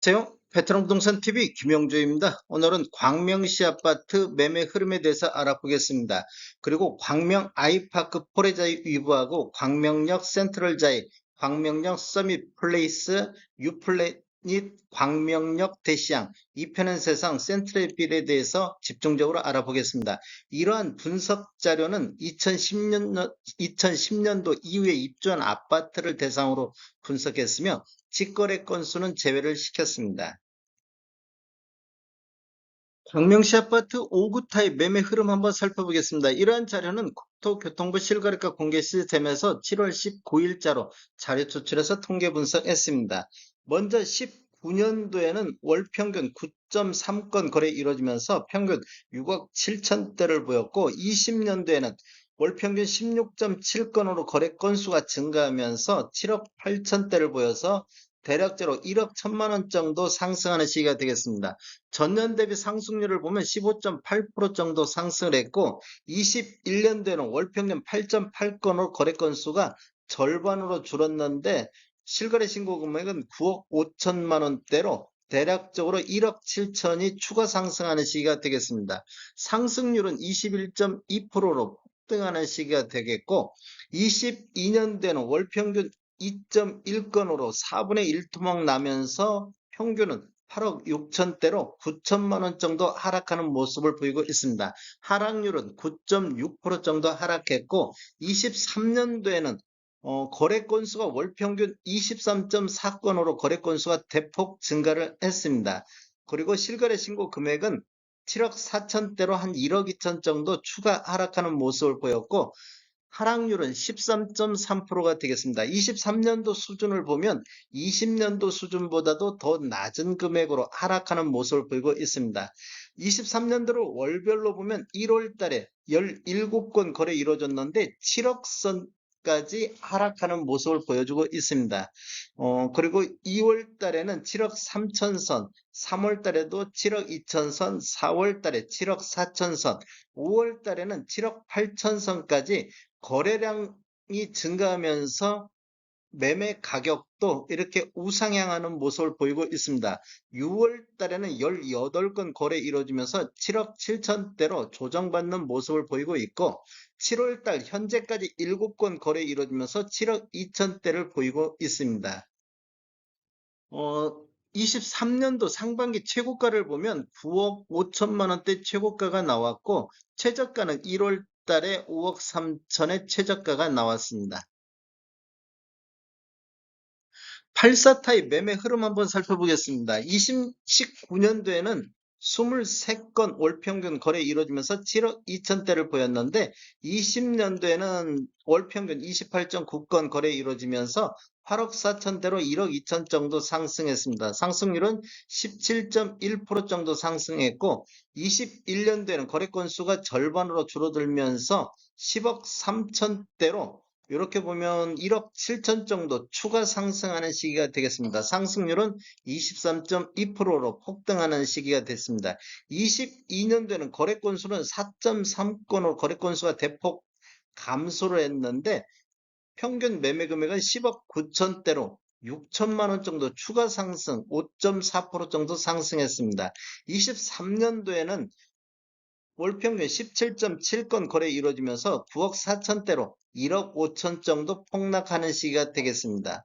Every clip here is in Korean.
안녕하세요. 베트남 부동산 TV 김영주입니다. 오늘은 광명시 아파트 매매 흐름에 대해서 알아보겠습니다. 그리고 광명 아이파크 포레자이 위브하고 광명역 센트럴자이, 광명역 서밋 플레이스, 유플래닛 광명역 대시양, 이편한 세상 센트럴빌에 대해서 집중적으로 알아보겠습니다. 이러한 분석 자료는 2010년도 이후에 입주한 아파트를 대상으로 분석했으며 직거래 건수는 제외를 시켰습니다. 광명시 아파트 5구 타입 매매 흐름 한번 살펴보겠습니다. 이러한 자료는 국토교통부 실거래가 공개 시스템에서 7월 19일자로 자료 추출해서 통계 분석했습니다. 먼저 19년도에는 월 평균 9.3건 거래 이루어지면서 평균 6억 7천대를 보였고 20년도에는 월 평균 16.7건으로 거래 건수가 증가하면서 7억 8천대를 보여서 대략적으로 1억 1천만 원 정도 상승하는 시기가 되겠습니다. 전년 대비 상승률을 보면 15.8% 정도 상승을 했고 21년도에는 월 평균 8.8건으로 거래 건수가 절반으로 줄었는데 실거래 신고 금액은 9억 5천만 원대로 대략적으로 1억 7천이 추가 상승하는 시기가 되겠습니다. 상승률은 21.2%로 폭등하는 시기가 되겠고 22년도에는 월 평균 2.1건으로 4분의 1 토막 나면서 평균은 8억 6천대로 9천만 원 정도 하락하는 모습을 보이고 있습니다. 하락률은 9.6% 정도 하락했고 23년도에는 거래 건수가 월 평균 23.4건으로 거래 건수가 대폭 증가를 했습니다. 그리고 실거래 신고 금액은 7억 4천대로 한 1억 2천 정도 추가 하락하는 모습을 보였고 하락률은 13.3%가 되겠습니다. 23년도 수준을 보면 20년도 수준보다도 더 낮은 금액으로 하락하는 모습을 보이고 있습니다. 23년도를 월별로 보면 1월 달에 17건 거래 이루어졌는데 7억 선까지 하락하는 모습을 보여주고 있습니다. 그리고 2월 달에는 7억 3천 선, 3월 달에도 7억 2천 선, 4월 달에 7억 4천 선, 5월 달에는 7억 8천 선까지 거래량이 증가하면서 매매 가격도 이렇게 우상향하는 모습을 보이고 있습니다. 6월 달에는 18건 거래 이루어지면서 7억 7천대로 조정받는 모습을 보이고 있고 7월 달 현재까지 7건 거래 이루어지면서 7억 2천대를 보이고 있습니다. 어, 23년도 상반기 최고가를 보면 9억 5천만 원대 최고가가 나왔고 최저가는 1월 달에 5억 3천의 최저가가 나왔습니다. 84 타입 매매 흐름 한번 살펴보겠습니다. 2019년도에는 23건 월 평균 거래 이루어지면서 7억 2천대를 보였는데 20년도에는 월 평균 28.9건 거래 이루어지면서 8억 4천대로 1억 2천 정도 상승했습니다. 상승률은 17.1% 정도 상승했고 21년도에는 거래 건수가 절반으로 줄어들면서 10억 3천대로 이렇게 보면 1억 7천 정도 추가 상승하는 시기가 되겠습니다. 상승률은 23.2%로 폭등하는 시기가 됐습니다. 22년도에는 거래 건수는 4.3건으로 거래 건수가 대폭 감소를 했는데 평균 매매 금액은 10억 9천대로 6천만 원 정도 추가 상승, 5.4% 정도 상승했습니다. 23년도에는 월 평균 17.7건 거래 이루어지면서 9억 4천대로 1억 5천 정도 폭락하는 시기가 되겠습니다.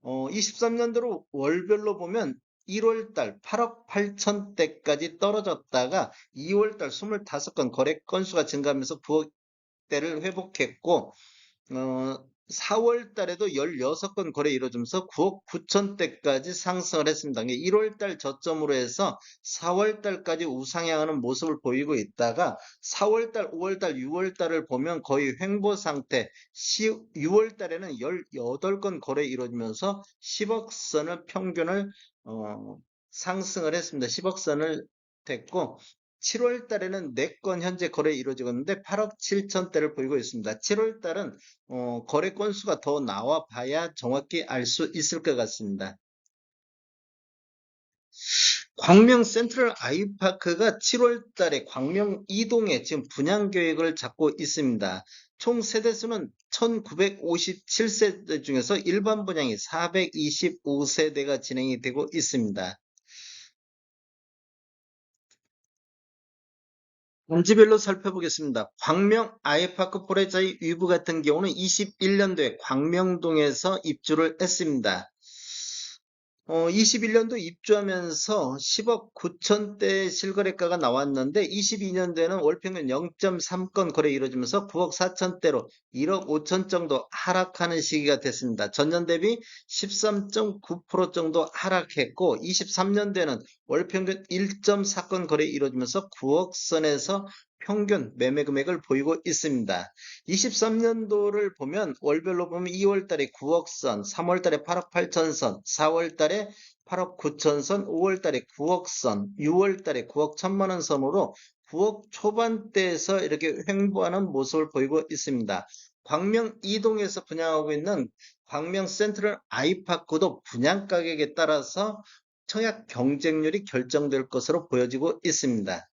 23년도로 월별로 보면 1월 달 8억 8천대까지 떨어졌다가 2월 달 25건 거래 건수가 증가하면서 9억대를 회복했고 4월 달에도 16건 거래 이루어지면서 9억 9천대까지 상승을 했습니다. 1월 달 저점으로 해서 4월 달까지 우상향하는 모습을 보이고 있다가 4월 달, 5월 달, 6월 달을 보면 거의 횡보 상태, 6월 달에는 18건 거래 이루어지면서 10억 선을 평균을 상승을 했습니다. 10억 선을 됐고 7월 달에는 4건 현재 거래 이루어지고 있는데 8억 7천대를 보이고 있습니다. 7월 달은 거래 건수가 더 나와 봐야 정확히 알 수 있을 것 같습니다. 광명 센트럴 아이파크가 7월 달에 광명 이동에 지금 분양 계획을 잡고 있습니다. 총 세대수는 1957세대 중에서 일반 분양이 425세대가 진행이 되고 있습니다. 단지별로 살펴보겠습니다. 광명 아이파크 포레자이 위브 같은 경우는 21년도에 광명동에서 입주를 했습니다. 21년도 입주하면서 10억 9천대 실거래가가 나왔는데 22년도에는 월평균 0.3건 거래 이루어지면서 9억 4천대로 1억 5천 정도 하락하는 시기가 됐습니다. 전년 대비 13.9% 정도 하락했고 23년도에는 월평균 1.4건 거래 이루어지면서 9억 선에서 평균 매매 금액을 보이고 있습니다. 23년도를 보면 월별로 보면 2월 달에 9억 선, 3월 달에 8억 8천 선, 4월 달에 8억 9천 선, 5월 달에 9억 선, 6월 달에 9억 1천만 원 선으로 9억 초반대에서 이렇게 횡보하는 모습을 보이고 있습니다. 광명 이동에서 분양하고 있는 광명 센트럴 아이파크도 분양 가격에 따라서 청약 경쟁률이 결정될 것으로 보여지고 있습니다.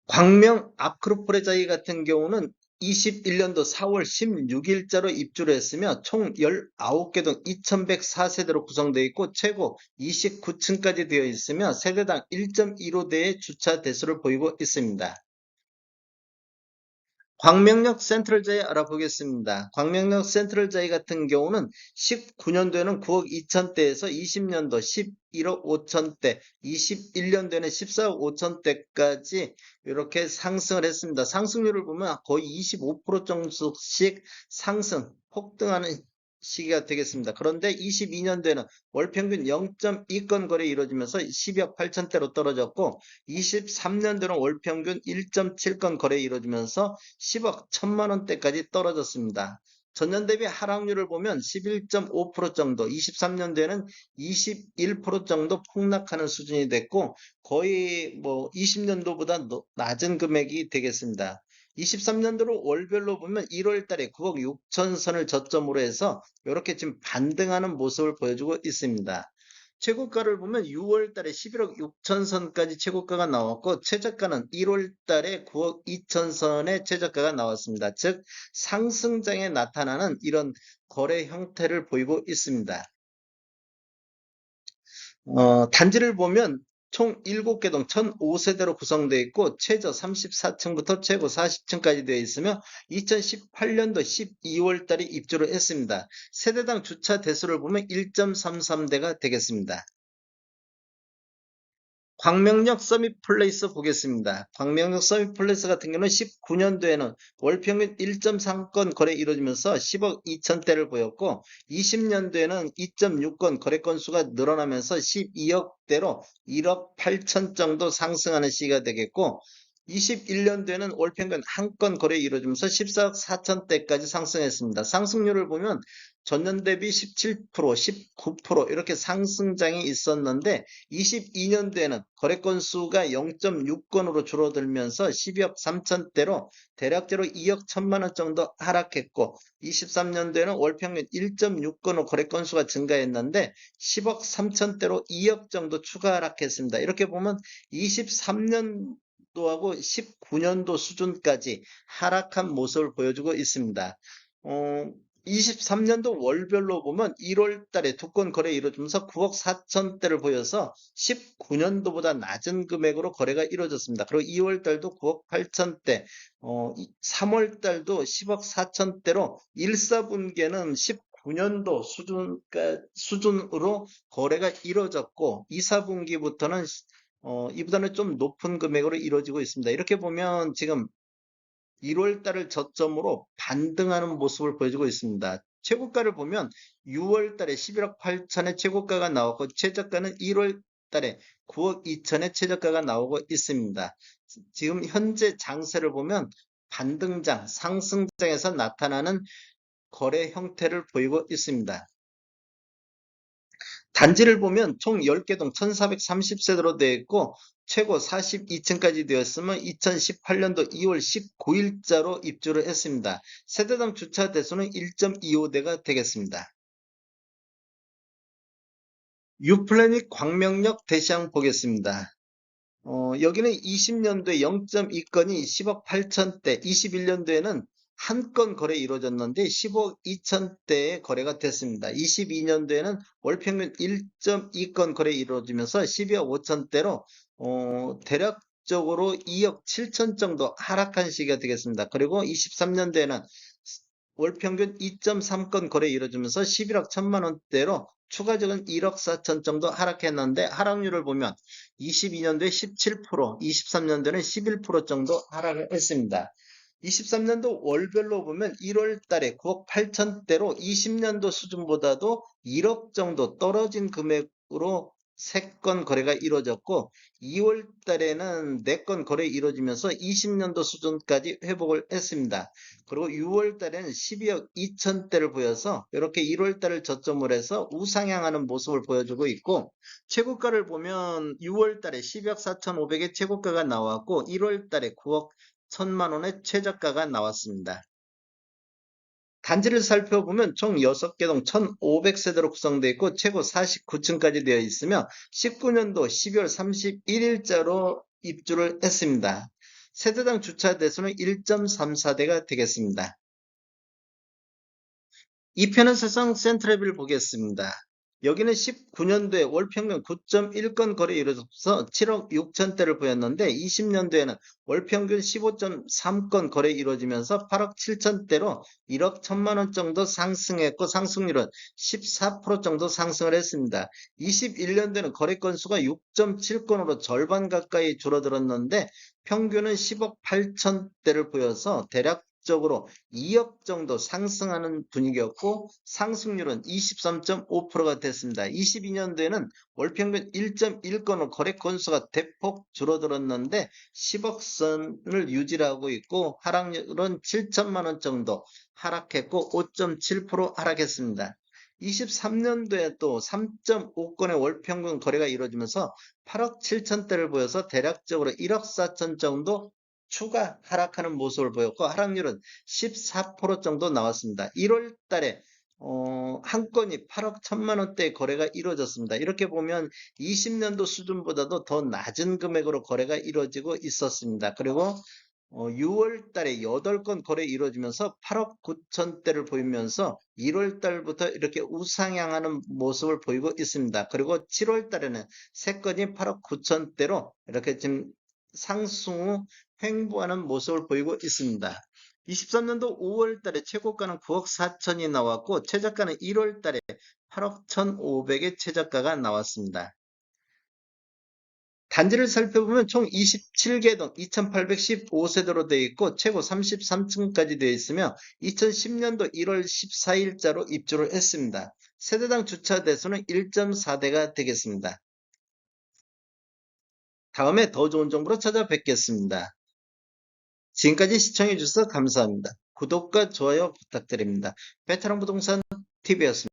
광명 아크로폴레자이 같은 경우는 21년도 4월 16일자로 입주를 했으며 총 19개 동 2104세대로 구성되어 있고 최고 29층까지 되어 있으며 세대당 1.15대의 주차 대수를 보이고 있습니다. 광명역 센트럴자이 알아보겠습니다. 광명역 센트럴자이 같은 경우는 19년도에는 9억 2천대에서 20년도 11억 5천대, 21년도에는 14억 5천대까지 이렇게 상승을 했습니다. 상승률을 보면 거의 25% 정도씩 상승, 폭등하는 시기가 되겠습니다. 그런데 22년도에는 월평균 0.2건 거래 이루어지면서 10억 8천대로 떨어졌고 23년도는 월평균 1.7건 거래 이루어지면서 10억 1천만 원대까지 떨어졌습니다. 전년 대비 하락률을 보면 11.5% 정도, 23년도에는 21% 정도 폭락하는 수준이 됐고 거의 뭐 20년도보다 낮은 금액이 되겠습니다. 23년도로 월별로 보면 1월 달에 9억 6천 선을 저점으로 해서 이렇게 지금 반등하는 모습을 보여주고 있습니다. 최고가를 보면 6월 달에 11억 6천 선까지 최고가가 나왔고 최저가는 1월 달에 9억 2천 선의 최저가가 나왔습니다. 즉 상승장에 나타나는 이런 거래 형태를 보이고 있습니다. 단지를 보면 총 7개 동 1005세대로 구성되어 있고 최저 34층부터 최고 40층까지 되어 있으며 2018년도 12월 달에 입주를 했습니다. 세대당 주차 대수를 보면 1.33대가 되겠습니다. 광명역 서밋플레이스 보겠습니다. 광명역 서밋플레이스 같은 경우는 19년도에는 월평균 1.3건 거래 이루어지면서 10억 2천대를 보였고 20년도에는 2.6건 거래 건수가 늘어나면서 12억대로 1억 8천 정도 상승하는 시기가 되겠고 21년도에는 월평균 한 건 거래 이루어지면서 14억 4천대까지 상승했습니다. 상승률을 보면 전년 대비 17%, 19% 이렇게 상승장이 있었는데 22년도에는 거래 건수가 0.6건으로 줄어들면서 12억 3천대로 대략적으로 2억 1천만 원 정도 하락했고 23년도에는 월평균 1.6건으로 거래 건수가 증가했는데 10억 3천대로 2억 정도 추가 하락했습니다. 이렇게 보면 23년도하고 19년도 수준까지 하락한 모습을 보여주고 있습니다. 23년도 월별로 보면 1월 달에 두 건 거래 이루어지면서 9억 4천대를 보여서 19년도보다 낮은 금액으로 거래가 이루어졌습니다. 그리고 2월 달도 9억 8천대, 3월 달도 10억 4천대로 1, 4분기에는 19년도 수준으로 거래가 이루어졌고 2, 4분기부터는 이보다는 좀 높은 금액으로 이루어지고 있습니다. 이렇게 보면 지금 1월 달을 저점으로 반등하는 모습을 보여주고 있습니다. 최고가를 보면 6월 달에 11억 8천의 최고가가 나오고 최저가는 1월 달에 9억 2천의 최저가가 나오고 있습니다. 지금 현재 장세를 보면 반등장, 상승장에서 나타나는 거래 형태를 보이고 있습니다. 단지를 보면 총 10개 동 1430세대로 되어 있고 최고 42층까지 되었으면 2018년도 2월 19일자로 입주를 했습니다. 세대당 주차 대수는 1.25대가 되겠습니다. 유플래닛 광명역 대시양 보겠습니다. 여기는 20년도에 0.2건이 10억 8천대, 21년도에는 한 건 거래 이루어졌는데 10억 2천대의 거래가 됐습니다. 22년도에는 월평균 1.2건 거래 이루어지면서 12억 5천대로 대략적으로 2억 7천 정도 하락한 시기가 되겠습니다. 그리고 23년도에는 월 평균 2.3건 거래 이루어지면서 11억 1천만 원대로 추가적인 1억 4천 정도 하락했는데 하락률을 보면 22년도에 17%, 23년도에는 11% 정도 하락을 했습니다. 23년도 월별로 보면 1월 달에 9억 8천대로 20년도 수준보다도 1억 정도 떨어진 금액으로 3건 거래가 이루어졌고 2월 달에는 4건 거래 이루어지면서 20년도 수준까지 회복을 했습니다. 그리고 6월 달에는 12억 2천대를 보여서 이렇게 1월 달을 저점으로 해서 우상향하는 모습을 보여주고 있고 최고가를 보면 6월 달에 12억 4천5백의 최고가가 나왔고 1월 달에 9억 1천만 원의 최저가가 나왔습니다. 단지를 살펴보면 총 6개 동 1,500세대로 구성되어 있고 최고 49층까지 되어 있으며 19년도 12월 31일자로 입주를 했습니다. 세대당 주차 대수는 1.34대가 되겠습니다. 이 편은 세상 센트레비를 보겠습니다. 여기는 19년도에 월 평균 9.1건 거래 이루어져서 7억 6천대를 보였는데 20년도에는 월 평균 15.3건 거래 이루어지면서 8억 7천대로 1억 1천만 원 정도 상승했고 상승률은 14% 정도 상승을 했습니다. 21년도에는 거래 건수가 6.7건으로 절반 가까이 줄어들었는데 평균은 10억 8천대를 보여서 대략 적으로 2억 정도 상승하는 분위기였고 상승률은 23.5%가 됐습니다. 22년도에는 월평균 1.1건으로 거래 건수가 대폭 줄어들었는데 10억 선을 유지하고 있고 하락률은 7천만 원 정도 하락했고 5.7% 하락했습니다. 23년도에 또 3.5건의 월평균 거래가 이루어지면서 8억 7천대를 보여서 대략적으로 1억 4천 정도 추가 하락하는 모습을 보였고 하락률은 14% 정도 나왔습니다. 1월 달에 한 건이 8억 1천만 원대의 거래가 이루어졌습니다. 이렇게 보면 20년도 수준보다도 더 낮은 금액으로 거래가 이루어지고 있었습니다. 그리고 6월 달에 8건 거래 이루어지면서 8억 9천대를 보이면서 1월 달부터 이렇게 우상향하는 모습을 보이고 있습니다. 그리고 7월 달에는 3건이 8억 9천대로 이렇게 지금 상승 후 횡보하는 모습을 보이고 있습니다. 23년도 5월 달에 최고가는 9억 4천이 나왔고 최저가는 1월 달에 8억 1,500의 최저가가 나왔습니다. 단지를 살펴보면 총 27개 동 2,815세대로 되어 있고 최고 33층까지 되어 있으며 2010년도 1월 14일자로 입주를 했습니다. 세대당 주차 대수는 1.4대가 되겠습니다. 다음에 더 좋은 정보로 찾아뵙겠습니다. 지금까지 시청해주셔서 감사합니다. 구독과 좋아요 부탁드립니다. 베테랑 부동산 TV였습니다.